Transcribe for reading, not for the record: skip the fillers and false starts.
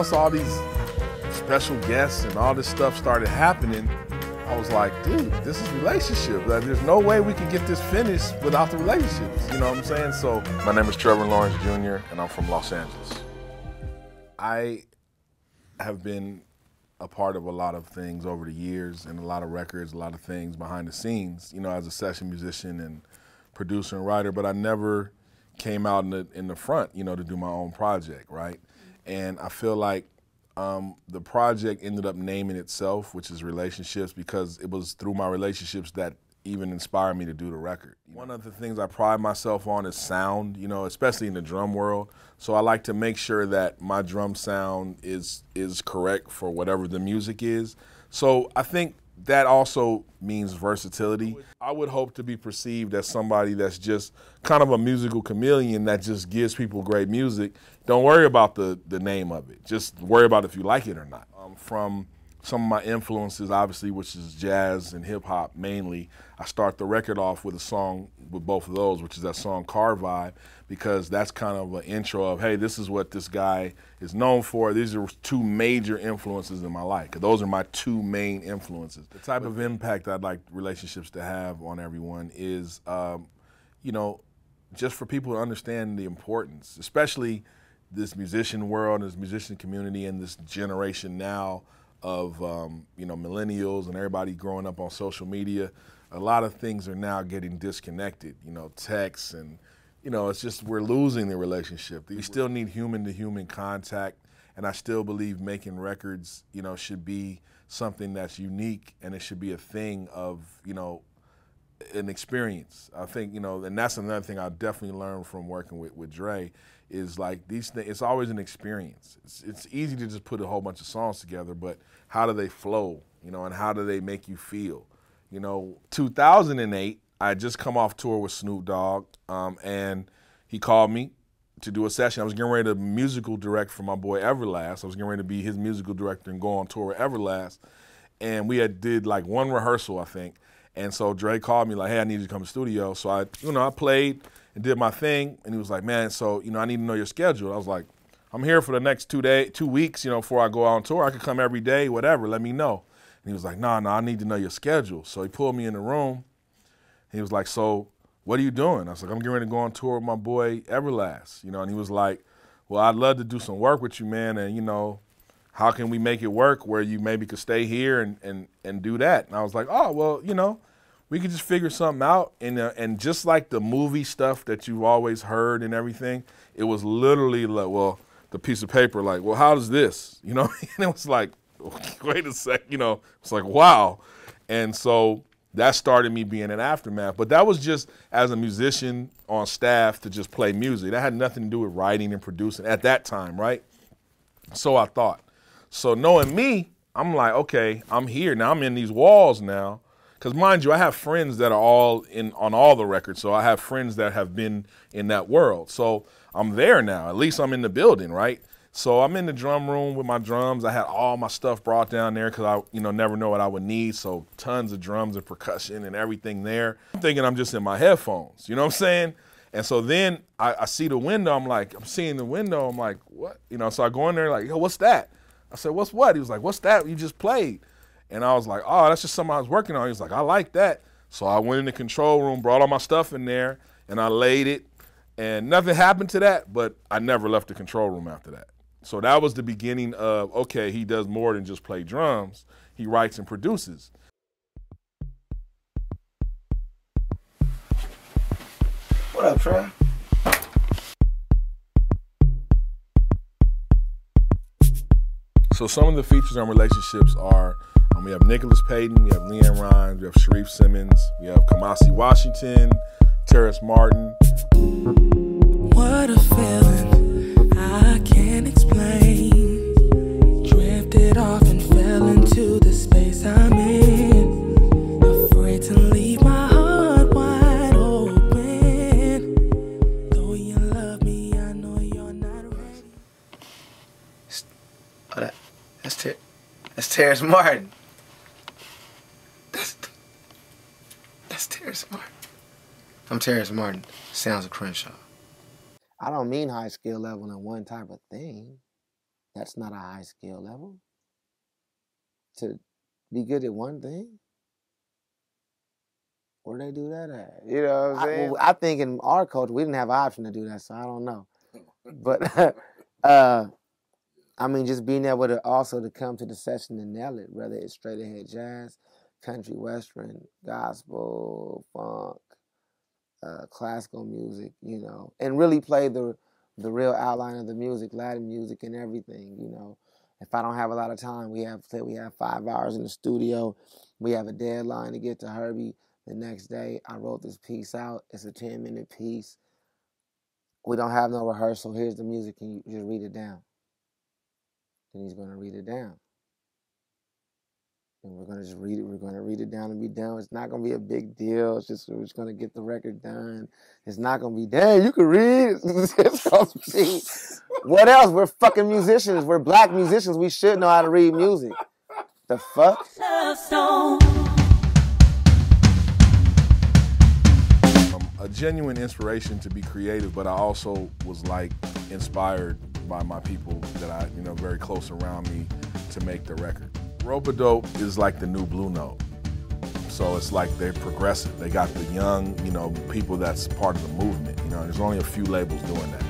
once all these special guests and all this stuff started happening, I was like, dude, this is relationship. Like, there's no way we can get this finished without the relationships. You know what I'm saying? So my name is Trevor Lawrence Jr. and I'm from Los Angeles. I have been a part of a lot of things over the years and a lot of records, a lot of things behind the scenes, you know, as a session musician and producer and writer, but I never came out in the front, you know, to do my own project, right? And I feel like the project ended up naming itself, which is relationships, because it was through my relationships that even inspired me to do the record. One of the things I pride myself on is sound, you know, especially in the drum world. So I like to make sure that my drum sound is correct for whatever the music is. So I think that also means versatility. I would hope to be perceived as somebody that's just kind of a musical chameleon that just gives people great music. Don't worry about the name of it. Just worry about if you like it or not. From some of my influences, obviously, which is jazz and hip hop mainly, I start the record off with a song with both of those, which is that song Car Vibe, because that's kind of an intro of, hey, this is what this guy is known for. These are two major influences in my life. Those are my two main influences. The type of impact I'd like relationships to have on everyone is, you know, just for people to understand the importance, especially this musician world, this musician community, and this generation now of you know, millennials and everybody growing up on social media. A lot of things are now getting disconnected, you know, texts and, you know, it's just we're losing the relationship. We still need human-to-human contact, and I still believe making records, you know, should be something that's unique, and it should be a thing of, you know, an experience. I think, you know, and that's another thing I definitely learned from working with Dre, is like these things, it's always an experience. It's easy to just put a whole bunch of songs together, but how do they flow, you know, and how do they make you feel? You know, 2008, I had just come off tour with Snoop Dogg, and he called me to do a session. I was getting ready to musical direct for my boy Everlast. I was getting ready to be his musical director and go on tour with Everlast, and we did like one rehearsal, I think. And so Dre called me like, hey, I need you to come to the studio. So I played and did my thing, and he was like, man, so, you know, I need to know your schedule. I was like, I'm here for the next 2 weeks, you know, before I go out on tour. I could come every day, whatever, let me know. And he was like, no, I need to know your schedule. So he pulled me in the room. He was like, so what are you doing? I was like, I'm getting ready to go on tour with my boy Everlast, you know, and he was like, well, I'd love to do some work with you, man, and, you know, how can we make it work where you maybe could stay here and do that? And I was like, oh, well, you know, we could just figure something out. And just like the movie stuff that you've always heard and everything, it was literally like, well, the piece of paper, like, well, how does this? You know, and it was like, wait a sec, you know, it's like, wow. And so that started me being an Aftermath. But that was just as a musician on staff to just play music. That had nothing to do with writing and producing at that time, right? So I thought. So knowing me, I'm like, okay, I'm here now. I'm in these walls now. Because mind you, I have friends that are all on all the records. So I have friends that have been in that world. So I'm there now. At least I'm in the building, right? So I'm in the drum room with my drums. I had all my stuff brought down there because I, you know, never know what I would need. So tons of drums and percussion and everything there. I'm thinking I'm just in my headphones. You know what I'm saying? And so then I see the window. I'm seeing the window. I'm like, what? You know, so I go in there like, yo, what's that? I said, what's what? He was like, what's that you just played? And I was like, oh, that's just something I was working on. He was like, I like that. So I went in the control room, brought all my stuff in there, and I laid it. And nothing happened to that, but I never left the control room after that. So that was the beginning of, okay, he does more than just play drums. He writes and produces. What up, Trey? So some of the features on relationships are, we have Nicholas Payton, we have Leann, we have Shariff Simmons, we have Kamasi Washington, Terrace Martin. What a feeling I can't explain. Drifted off and fell into the space I'm in. Afraid to leave my heart wide open. Though you love me, I know you're not ready. Oh, that's Terrace Martin. That's Terrace Martin. I'm Terrace Martin. Sounds of Crenshaw. I don't mean high skill level in one type of thing. That's not a high skill level. To be good at one thing? Where they do that at? You know what I'm saying? I think in our culture, we didn't have an option to do that, so I don't know. But, I mean, just being able to also to come to the session and nail it, whether it's straight ahead jazz, country, western, gospel, funk, classical music, you know, and really play the real outline of the music, Latin music and everything, you know. If I don't have a lot of time, we have 5 hours in the studio. We have a deadline to get to Herbie the next day. I wrote this piece out. It's a 10-minute piece. We don't have no rehearsal. Here's the music. Can you just read it down? Then he's going to read it down. And we're going to just read it. We're going to read it down and be done. It's not going to be a big deal. It's just we're just going to get the record done. It's not going to be, dang, you can read. It's going to be, what else? We're fucking musicians. We're black musicians. We should know how to read music. The fuck? A genuine inspiration to be creative, but I also was like inspired by my people that I, you know, very close around me to make the record. Rope-a-dope is like the new Blue Note. So it's like they're progressive. They got the young, you know, people that's part of the movement. You know, there's only a few labels doing that.